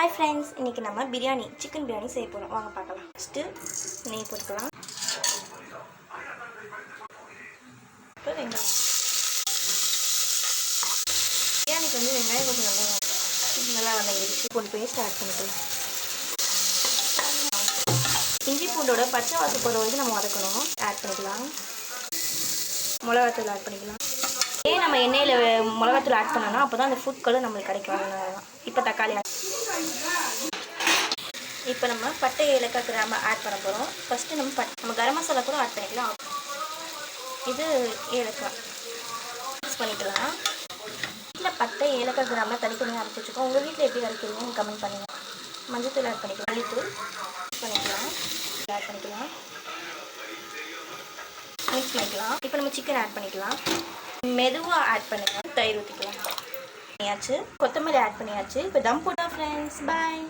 Hi friends, இன்னைக்கு நம்ம biryani chicken biryani செய்ய போறோம். வாங்க பார்க்கலாம். ஃபர்ஸ்ட் நெய் போட்டுக்கலாம். அப்புறம் வெங்காயம். பிரியாணிக்கு வந்து வெங்காயம் கொஞ்சம் நல்லா வதங்கிடுச்சு. கொஞ்சம் பேஸ்ட் ஆட் பண்ணிக்கலாம். இஞ்சி பூண்டோட பச்சை வாசம் போகிற வரைக்கும் நம்ம வதக்கணும். ஆட் பண்ணிக்கலாம். மிளகாத்தூள் ஆட் பண்ணிக்கலாம். ஏன் நம்ம எண்ணெயில் மிளகாத்தூள் ஆட் பண்ணோம்னா அப்போ தான் அந்த ஃபுட் கலர் நம்மளுக்கு கிடைக்கும். இப்போ தக்காளி இப்போ நம்ம பட்டை ஏலக்காய் கிராம்பு ஆட் பண்ண போகிறோம். ஃபஸ்ட்டு நம்ம கரம் மசாலா கூட ஆட் பண்ணிக்கலாம். இது ஏலக்காய் மிக்ஸ் பண்ணிக்கலாம். வீட்டில் பட்டை ஏலக்காய் கிராம்பெலாம் தனித்தனியாக அரைச்சி வச்சுக்கோம். உங்கள் வீட்டில் எப்படி அரைக்கிறீங்கன்னு கமெண்ட் பண்ணுங்கள். மஞ்சத்தூள் ஆட் பண்ணிக்கலாம். மல்லித்தூள் பண்ணிக்கலாம். ஆட் பண்ணிக்கலாம். மிக்ஸ் பண்ணிக்கலாம். இப்போ நம்ம சிக்கன் ஆட் பண்ணிக்கலாம். மெதுவாக ஆட் பண்ணுங்கள். தயிர் ஊற்றிக்கலாம். பண்ணியாச்சு. கொத்தமல்லி ஆட் பண்ணியாச்சு. இப்போ தம் போட்டா ஃப்ரெண்ட்ஸ். பாய்.